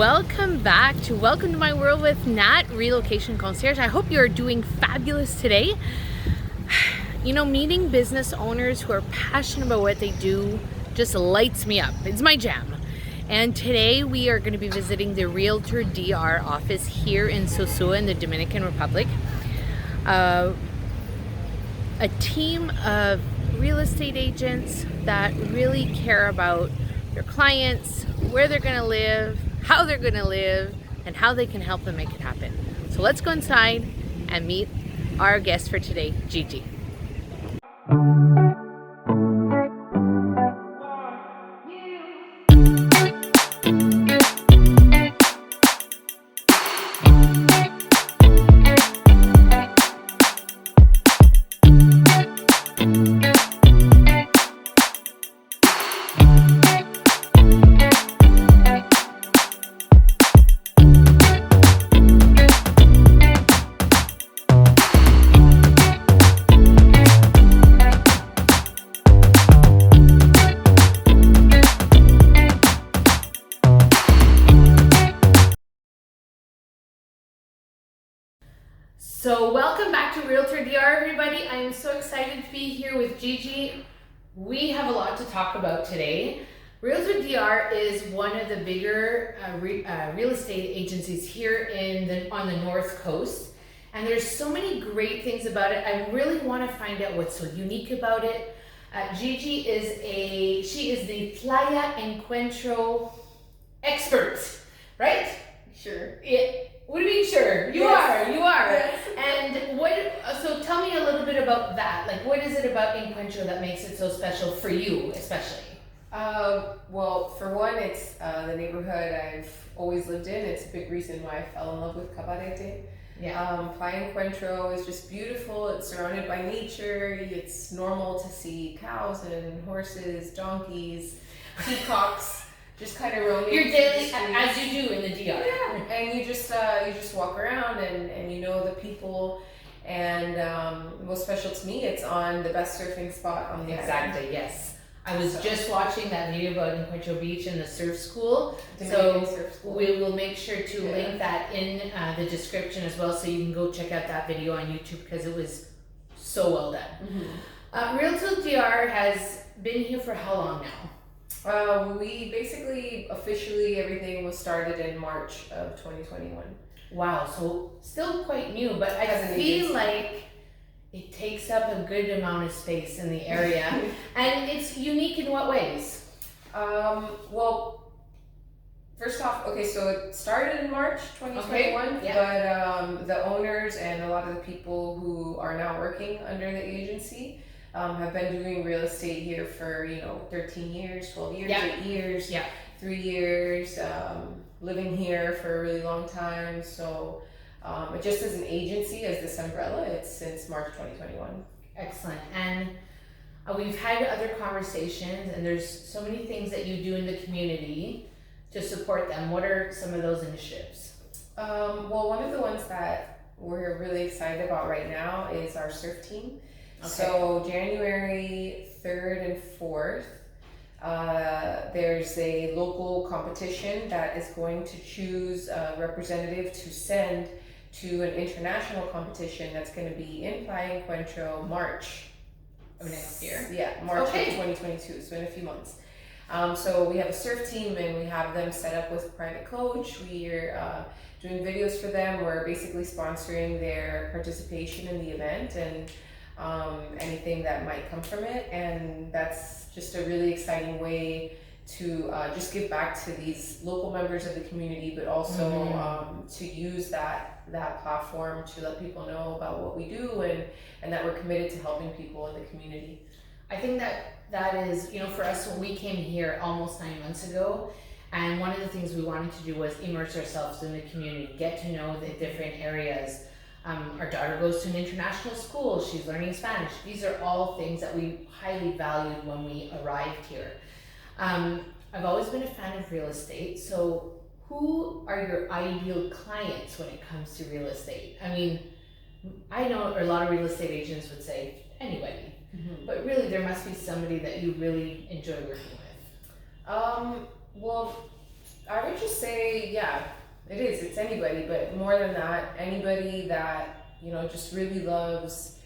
welcome back to Welcome to My World with Nat, Relocation Concierge. I hope you're doing fabulous today. You know, meeting business owners who are passionate about what they do just lights me up. It's my jam. And today we are going to be visiting the Realtor DR office here in Sosua in the Dominican Republic. A team of real estate agents that really care about their clients, where they're going to live, how they're going to live, and how they can help them make it happen. So let's go inside and meet our guest for today, Gigi. So welcome back to Realtor DR, everybody. I am so excited to be here with Gigi. We have a lot to talk about today. Realtor DR is one of the bigger real estate agencies here on the North Coast. And there's so many great things about it. I really want to find out what's so unique about it. Gigi is the Playa Encuentro Expert, right? Sure. What do you mean, sure? You are. Yes. And so tell me a little bit about that. Like, what is it about Encuentro that makes it so special for you, especially? Well, for one, it's the neighborhood I've always lived in. It's a big reason why I fell in love with Cabarete. Yeah. Playa Encuentro is just beautiful. It's surrounded by nature. It's normal to see cows and horses, donkeys, peacocks. Just kind of roaming. Your daily, as you do in the DR. Yeah, and you just walk around and you know the people, and most special to me, it's on the best surfing spot on the island. Exactly. Yes. I was just watching that video about Encuentro Beach and the surf school. Dominican surf school. We will make sure to link that in the description as well, so you can go check out that video on YouTube because it was so well done. Mm-hmm. Realtor DR has been here for how long now? We basically, officially, everything was started in March of 2021. Wow, so still quite new, but I feel like it takes up a good amount of space in the area. And it's unique in what ways? Well, first off, okay, so it started in March 2021, but the owners and a lot of the people who are now working under the agency have been doing real estate here for 13 years, 12 years, 8 years, 3 years, living here for a really long time. So just as an agency, as this umbrella, it's since March 2021. Excellent. And we've had other conversations, and there's so many things that you do in the community to support them. What are some of those initiatives? Well, one of the ones that we're really excited about right now is our surf team. Okay. So January 3rd and 4th, there's a local competition that is going to choose a representative to send to an international competition that's going to be in Playa Encuentro March of next year. Yeah, March of 2022, so in a few months. So we have a surf team and we have them set up with a private coach. We're doing videos for them. We're basically sponsoring their participation in the event and anything that might come from it, and that's just a really exciting way to just give back to these local members of the community, but also to use that platform to let people know about what we do and that we're committed to helping people in the community. I think that is, for us, when we came here almost 9 months ago, and one of the things we wanted to do was immerse ourselves in the community, get to know the different areas. Our daughter goes to an international school. She's learning Spanish. These are all things that we highly valued when we arrived here. I've always been a fan of real estate. So who are your ideal clients when it comes to real estate? I mean, I know a lot of real estate agents would say anybody, but really there must be somebody that you really enjoy working with. Well, I would just say, yeah, it is. It's anybody, but more than that, anybody that, you know, just really loves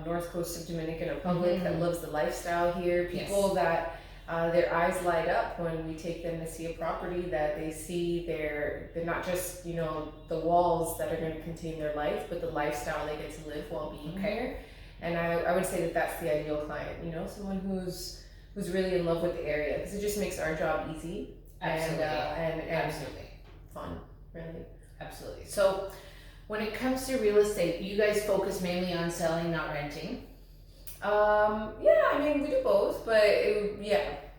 North Coast of Dominican Republic, that loves the lifestyle here. People that their eyes light up when we take them to see a property, that they see they're not just, you know, the walls that are going to contain their life, but the lifestyle they get to live while being here. And I would say that that's the ideal client, you know, someone who's really in love with the area, because it just makes our job easy. Absolutely. And Absolutely. Fun, really. Absolutely. So when it comes to real estate, you guys focus mainly on selling, not renting? Yeah, I mean, we do both, but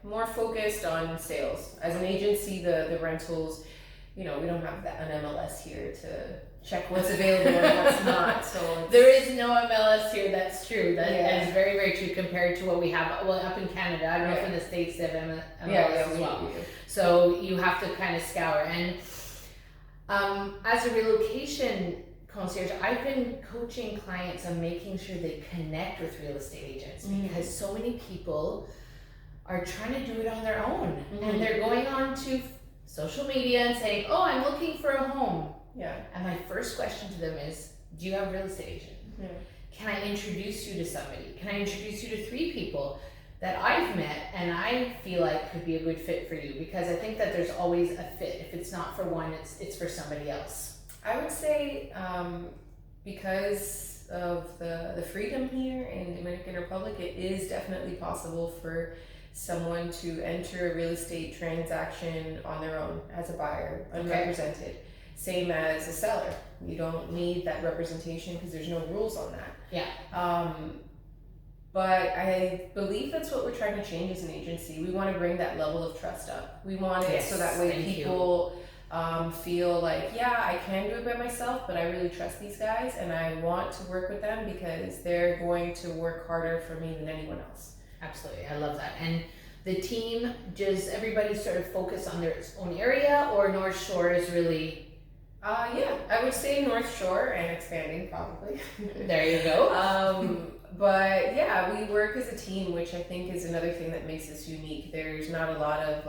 more focused on sales. As an agency, the rentals, you know, we don't have an MLS here to check what's available and what's not. So there is no MLS here. That's true. That is very, very true compared to what we have. Well, up in Canada, I don't know if in the States they have MLS as well. We do. So you have to kind of scour. And as a relocation concierge, I've been coaching clients on making sure they connect with real estate agents, because so many people are trying to do it on their own, and they're going on to social media and saying, "Oh, I'm looking for a home." Yeah. And my first question to them is, "Do you have a real estate agent? Can I introduce you to somebody? Can I introduce you to 3 people that I've met and I feel like could be a good fit for you?" Because I think that there's always a fit. If it's not for one, it's for somebody else. I would say because of the freedom here in Dominican Republic, it is definitely possible for someone to enter a real estate transaction on their own as a buyer, unrepresented. Same as a seller. You don't need that representation because there's no rules on that. Yeah. But I believe that's what we're trying to change as an agency. We want to bring that level of trust up. We want it so that way people feel like, yeah, I can do it by myself, but I really trust these guys and I want to work with them because they're going to work harder for me than anyone else. Absolutely. I love that. And the team, does everybody sort of focus on their own area, or North Shore is really... Yeah, I would say North Shore and expanding probably. There you go. But yeah, we work as a team, which I think is another thing that makes us unique. There's not a lot of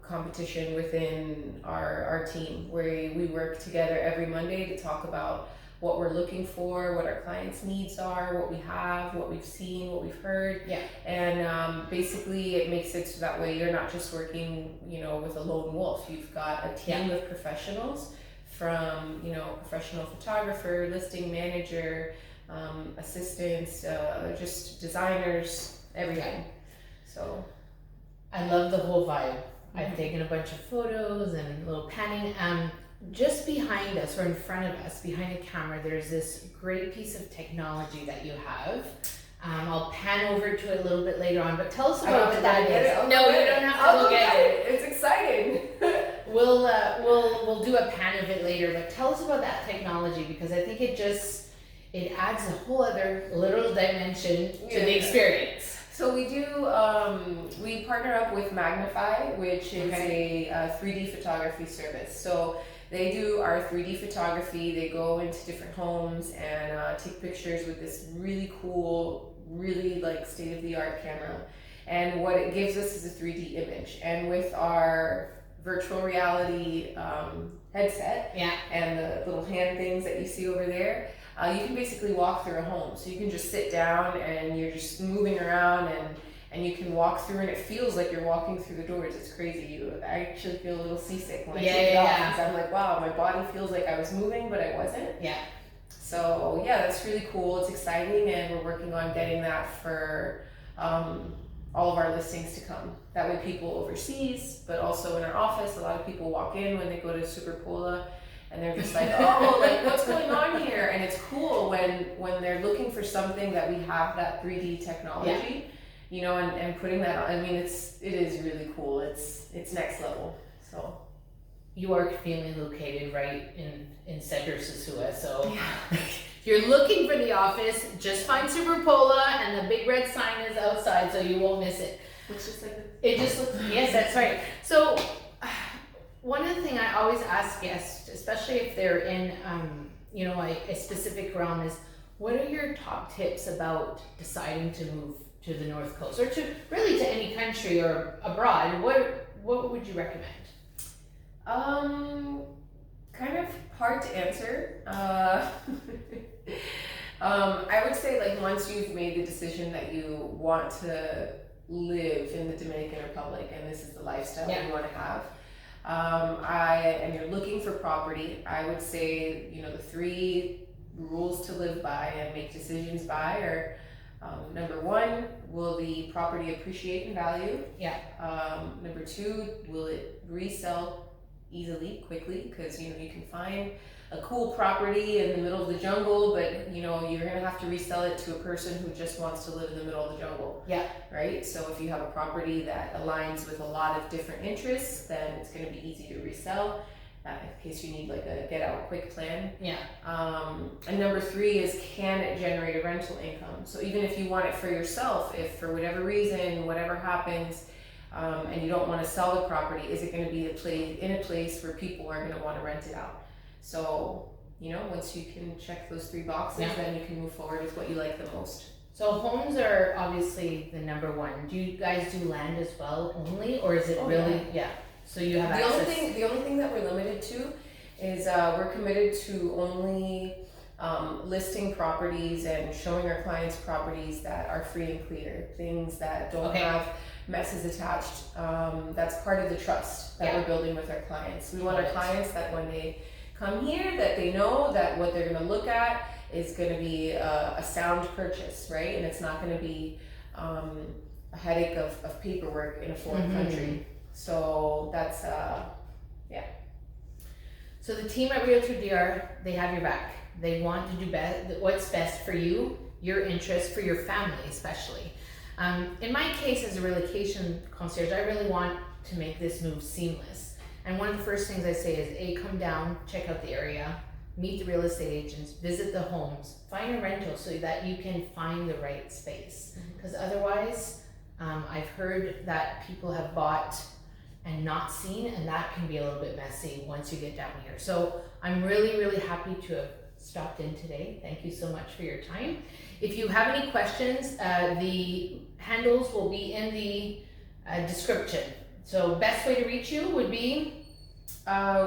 competition within our team, where we work together every Monday to talk about what we're looking for, what our clients' needs are, what we have, what we've seen, what we've heard. Yeah. And basically it makes it so that way you're not just working, you know, with a lone wolf. You've got a team of professionals, from, you know, professional photographer, listing manager, assistants, just designers, everything. So I love the whole vibe. I've taken a bunch of photos and a little panning. Just behind us, or in front of us, behind the camera, there's this great piece of technology that you have. I'll pan over to it a little bit later on, but tell us about what that is. No, you don't have to look at it. It's exciting. We'll do a pan of it later, but tell us about that technology, because I think it adds a whole other little dimension to the experience. So we do, we partner up with Magnify, which is a 3D photography service. So they do our 3D photography. They go into different homes and take pictures with this really cool, really like state-of-the-art camera. And what it gives us is a 3D image. And with our virtual reality headset and the little hand things that you see over there, you can basically walk through a home. So you can just sit down and you're just moving around and you can walk through, and it feels like you're walking through the doors. It's crazy. I actually feel a little seasick when I take it off, because I'm like, wow, my body feels like I was moving, but I wasn't. Yeah. So yeah, that's really cool. It's exciting, and we're working on getting that for all of our listings to come. That way people overseas, but also in our office, a lot of people walk in when they go to Superpola, and they're just like, oh, like what's going on here? And it's cool when they're looking for something that we have that 3D technology, you know, and putting that on. I mean, it is really cool. It's next level. So you are conveniently located right in Cedar Sosua, so if you're looking for the office, just find Superpola, and the big red sign is outside, so you won't miss it. Looks just like it just looks. Yes, that's right. So one of the things I always ask guests, especially if they're in, you know, a specific realm, is what are your top tips about deciding to move to the North Coast, or to really to any country or abroad? what would you recommend? Kind of hard to answer. I would say like once you've made the decision that you want to live in the Dominican Republic and this is the lifestyle you want to have, and you're looking for property, I would say, you know, the 3 rules to live by and make decisions by are, number 1, will the property appreciate in value? Yeah. Number 2, will it resell easily, quickly? Because, you know, you can find a cool property in the middle of the jungle, but, you know, you're gonna have to resell it to a person who just wants to live in the middle of the jungle. Yeah. Right? So if you have a property that aligns with a lot of different interests, then it's gonna be easy to resell. In case you need like a get out quick plan. Yeah. And number 3 is, can it generate a rental income? So even if you want it for yourself, if for whatever reason, whatever happens, and you don't want to sell the property, is it going to be in a place where people are going to want to rent it out? So, you know, once you can check those 3 boxes, then you can move forward with what you like the most. So homes are obviously the number 1. Do you guys do land as well only, or is it really? Yeah. So you have access. The only thing that we're limited to is we're committed to only listing properties and showing our clients properties that are free and clear, things that don't have messes attached. That's part of the trust that we're building with our clients. We want our clients that when they come here, that they know that what they're going to look at is going to be a sound purchase, right? And it's not going to be a headache of paperwork in a foreign country. So that's, So the team at Realtor DR, they have your back. They want to do what's best for you, your interests, for your family especially. In my case as a relocation concierge, I really want to make this move seamless. And one of the first things I say is, come down, check out the area, meet the real estate agents, visit the homes, find a rental so that you can find the right space. Because otherwise, I've heard that people have bought and not seen, and that can be a little bit messy once you get down here. So I'm really, really happy to have stopped in today. Thank you so much for your time. If you have any questions, the handles will be in the description. So best way to reach you would be?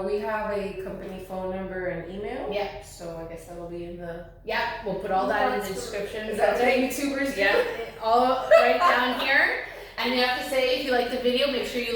We have a company phone number and email. Yeah. So I guess that'll be in the... Yeah, we'll put all that in the description. Is that what YouTubers do? Yeah, all right down here. And you have to say, if you like the video, make sure you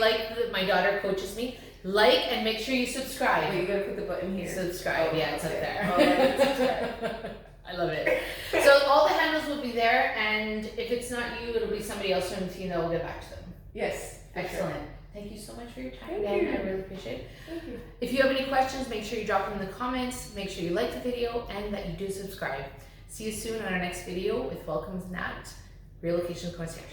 my daughter coaches me, and make sure you subscribe. Wait, you gotta put the button here. Subscribe, it's up there. Oh, yeah, I love it. So all the handles will be there, and if it's not you, it'll be somebody else from the team that will get back to them. Yes. Excellent. Sure. Thank you so much for your time. Thank you. I really appreciate it. Thank you. If you have any questions, make sure you drop them in the comments. Make sure you like the video and that you do subscribe. See you soon on our next video with Welcome's Nat, Relocation Concierge.